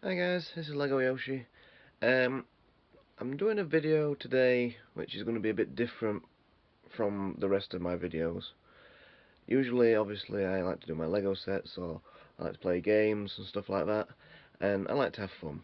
Hi guys, this is Legoyoshi. Um, I'm doing a video today which is going to be a bit different from the rest of my videos. Usually, obviously, I like to do my Lego sets or I like to play games and stuff like that, and I like to have fun.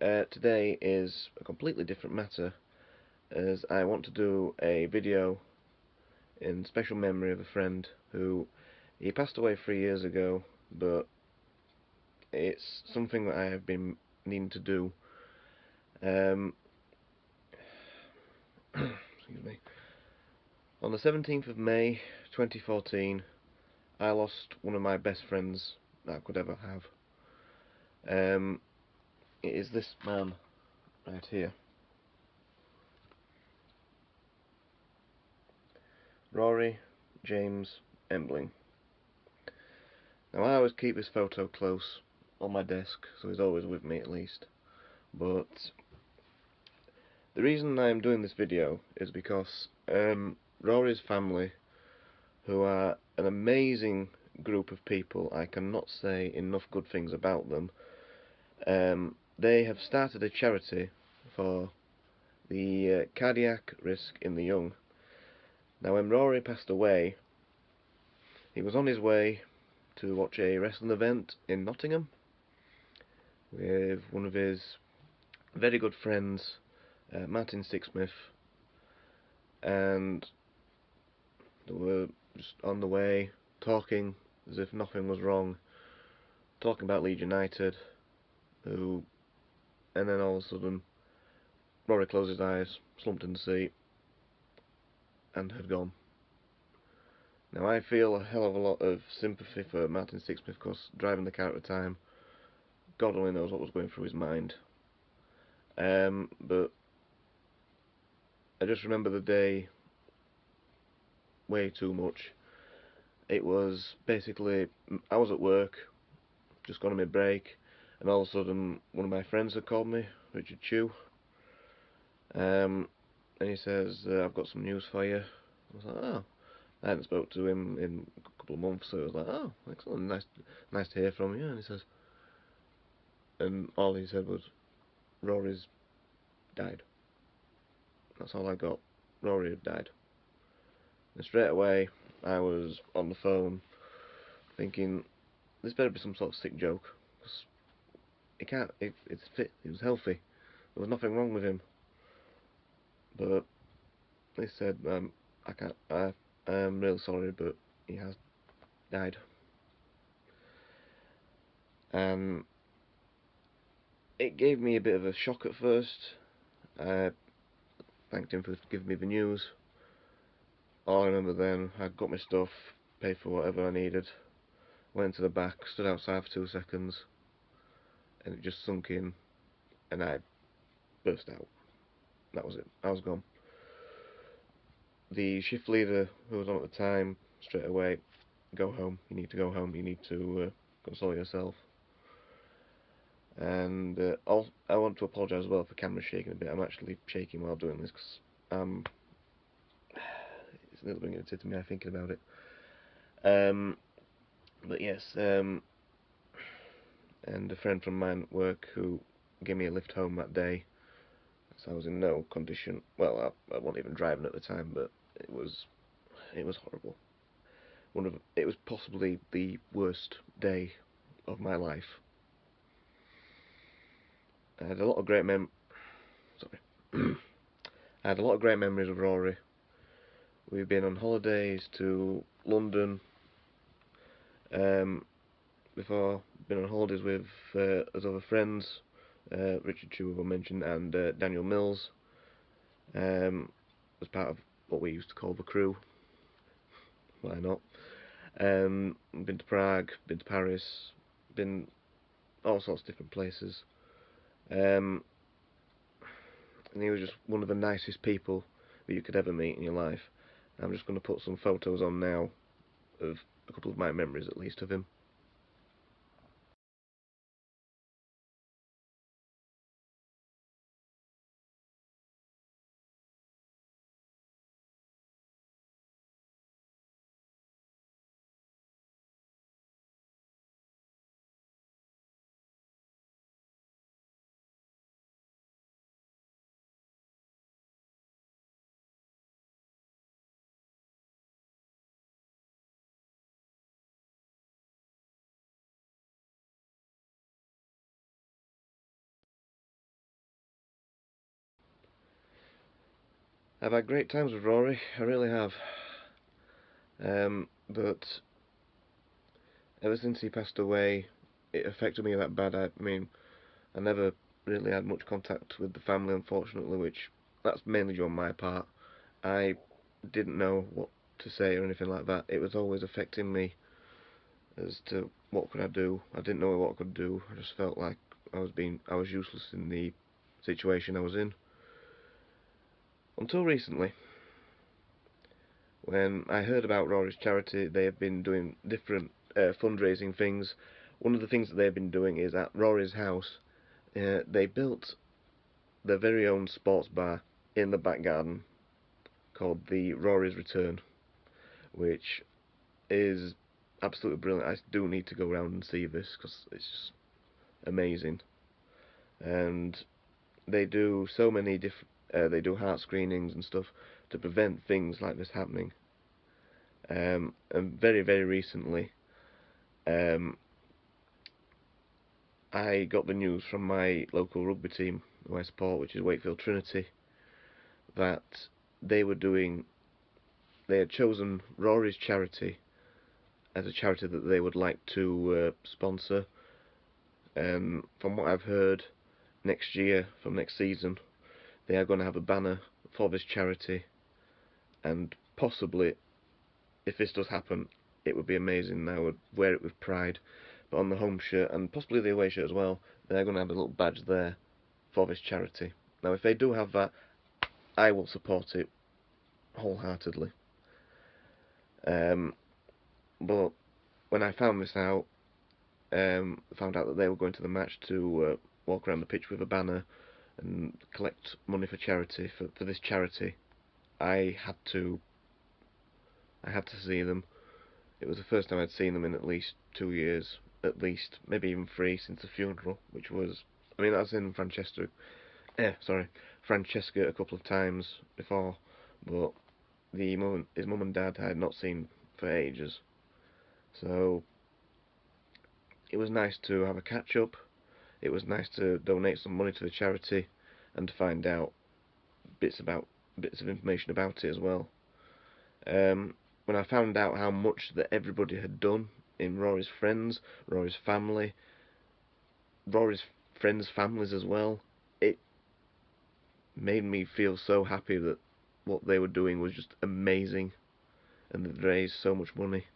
Today is a completely different matter, as I want to do a video in special memory of a friend who he passed away 3 years ago, but it's something that I have been needing to do. Um, excuse me. On the 17th of May 2014, I lost one of my best friends that I could ever have. It is this man right here, Rory James Embling. Now, I always keep this photo close on my desk, so he's always with me at least. But the reason I'm doing this video is because Rory's family, who are an amazing group of people, I cannot say enough good things about them. They have started a charity for the cardiac risk in the young. Now, when Rory passed away, he was on his way to watch a wrestling event in Nottingham with one of his very good friends, Martin Sixsmith, and they were just on the way, talking as if nothing was wrong, talking about Leeds United, and then all of a sudden, Rory closed his eyes, slumped in the seat, and had gone. Now, I feel a hell of a lot of sympathy for Martin Sixsmith, because driving the car at the time, God only knows what was going through his mind. But I just remember the day way too much. It was basically, I was at work, just gone on my break, and all of a sudden one of my friends had called me, Richard Chew, and he says, I've got some news for you. I was like, oh. I hadn't spoke to him in a couple of months, so I was like, oh, excellent, nice to hear from you. And he says, and all he said was, Rory's died. That's all I got. Rory had died. And straight away, I was on the phone thinking, this better be some sort of sick joke, because it can't, it's fit, he was healthy, there was nothing wrong with him. But they said, I'm really sorry, but he has died. And it gave me a bit of a shock at first. I thanked him for giving me the news. All I remember then, I got my stuff, paid for whatever I needed, went to the back, stood outside for 2 seconds, and it just sunk in, and I burst out. That was it. I was gone. The shift leader who was on at the time, straight away, go home. You need to go home. You need to console yourself. And I want to apologise as well for camera shaking a bit. I'm actually shaking while doing this because it's a little bit irritating me thinking about it. But yes, and a friend from mine at work who gave me a lift home that day. So I was in no condition. Well, I wasn't even driving at the time, but it was horrible. It was possibly the worst day of my life. I had a lot of great sorry. I had a lot of great memories of Rory. We've been on holidays to London before. Been on holidays with his other friends, Richard Chew, I mentioned, and Daniel Mills, as part of what we used to call the crew. Why not? Been to Prague, been to Paris, been all sorts of different places. And he was just one of the nicest people that you could ever meet in your life. I'm just going to put some photos on now of a couple of my memories, at least, of him. I've had great times with Rory, I really have. But ever since he passed away, it affected me that bad. I mean, I never really had much contact with the family, unfortunately, which that's mainly on my part. I didn't know what to say or anything like that. It was always affecting me as to what could I do. I didn't know what I could do. I just felt like I was useless in the situation I was in. Until recently, when I heard about Rory's charity, they have been doing different fundraising things. One of the things that they've been doing is at Rory's house, they built their very own sports bar in the back garden called the Rory's Return, which is absolutely brilliant. I do need to go around and see this because it's just amazing. And they do so many different. They do heart screenings and stuff to prevent things like this happening. And very, very recently, um, I got the news from my local rugby team who I support, which is Wakefield Trinity, that they were doing. They had chosen Rory's charity as a charity that they would like to sponsor. From what I've heard, next year, from next season, they are going to have a banner for this charity, and possibly, if this does happen, it would be amazing. I would wear it with pride. But on the home shirt, and possibly the away shirt as well, they're going to have a little badge there for this charity. Now, if they do have that, I will support it wholeheartedly. But when I found this out, found out that they were going to the match to walk around the pitch with a banner and collect money for charity for this charity, I had to see them. It was the first time I'd seen them in at least 2 years, at least, maybe even 3 since the funeral, which was, I mean, I was in Francesca a couple of times before, but his mum and dad I had not seen for ages. So it was nice to have a catch up. It was nice to donate some money to the charity and to find out bits of information about it as well. When I found out how much that everybody had done in Rory's friends, Rory's family, Rory's friends' families as well, it made me feel so happy that what they were doing was just amazing and they'd raised so much money.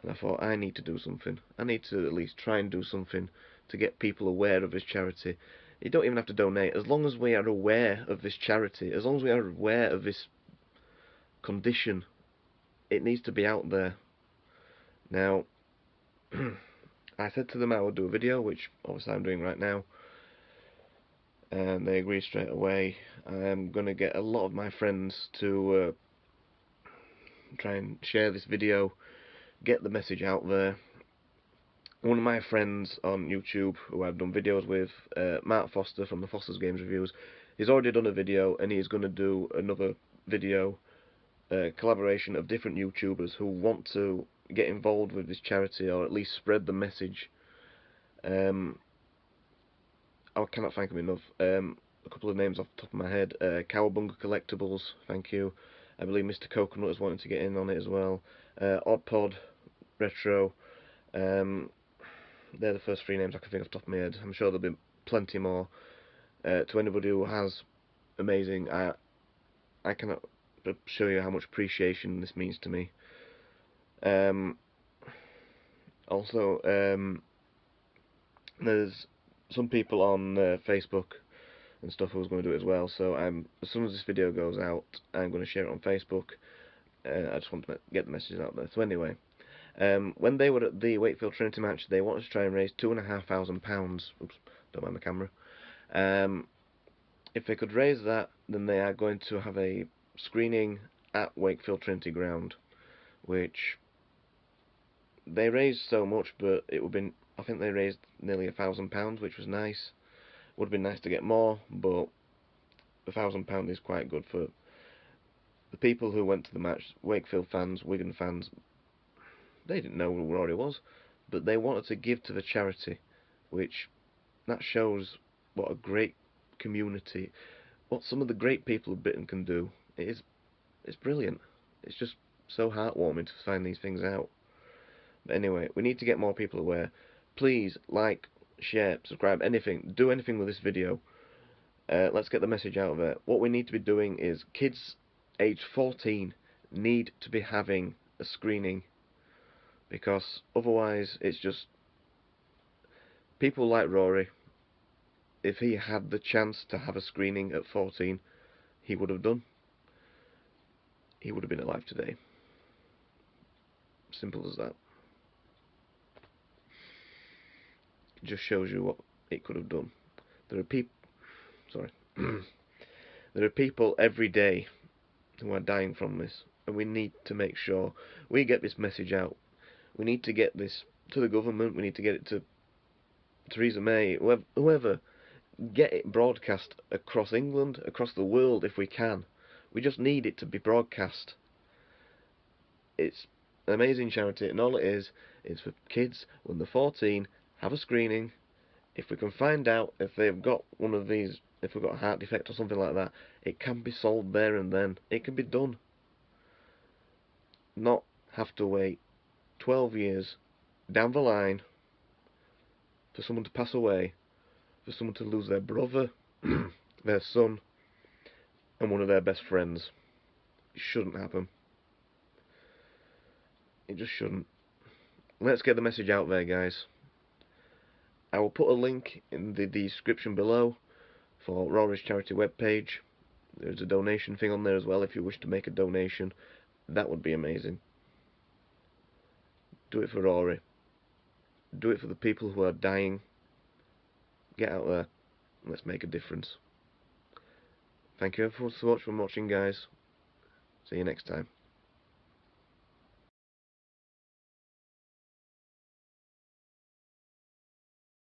And I thought, I need to do something. I need to at least try and do something to get people aware of this charity. You don't even have to donate. As long as we are aware of this charity, as long as we are aware of this condition, it needs to be out there. Now, I said to them I would do a video, which obviously I'm doing right now, and they agreed straight away. I'm going to get a lot of my friends to try and share this video, get the message out there. One of my friends on YouTube, who I've done videos with, Mark Foster from the Foster's Games Reviews, he's already done a video, and he's going to do another video, collaboration of different YouTubers who want to get involved with this charity, or at least spread the message. I cannot thank him enough. A couple of names off the top of my head. Cowabunga Collectibles, thank you. I believe Mr. Coconut is wanting to get in on it as well. Oddpod, Retro. They're the first 3 names I can think off the top of my head. I'm sure there'll be plenty more. To anybody who has amazing, I cannot show you how much appreciation this means to me. Also, there's some people on Facebook and stuff who's going to do it as well. So as soon as this video goes out, I'm going to share it on Facebook. I just want to get the messages out there. So anyway, when they were at the Wakefield Trinity match, they wanted to try and raise £2,500. Oops, don't mind the camera. If they could raise that, then they are going to have a screening at Wakefield Trinity Ground, which they raised so much, but it would have been, I think they raised nearly £1,000, which was nice. Would have been nice to get more, but £1,000 is quite good for the people who went to the match. Wakefield fans, Wigan fans, they didn't know who Rory was, but they wanted to give to the charity, which that shows what a great community, what some of the great people of Britain can do. It's brilliant. It's just so heartwarming to find these things out. But anyway, we need to get more people aware. Please like, share, subscribe, anything. Do anything with this video. Let's get the message out of it. What we need to be doing is kids aged 14 need to be having a screening, because otherwise it's just people like Rory. If he had the chance to have a screening at 14, he would have done. He would have been alive today. Simple as that. It just shows you what it could have done. There are people, sorry, there are people every day who are dying from this, and we need to make sure we get this message out. We need to get this to the government. We need to get it to Theresa May, whoever. Get it broadcast across England, across the world if we can. We just need it to be broadcast. It's an amazing charity, and all it is for kids when they're 14, have a screening. If we can find out if they've got one of these, if we've got a heart defect or something like that, it can be solved there and then. It can be done. Not have to wait 12 years down the line for someone to pass away, for someone to lose their brother, their son, and one of their best friends. It shouldn't happen. It just shouldn't. Let's get the message out there, guys. I will put a link in the description below for Rory's charity webpage. There's a donation thing on there as well if you wish to make a donation. That would be amazing. Do it for Rory. Do it for the people who are dying. Get out there. Let's make a difference. Thank you so much for watching, guys. See you next time.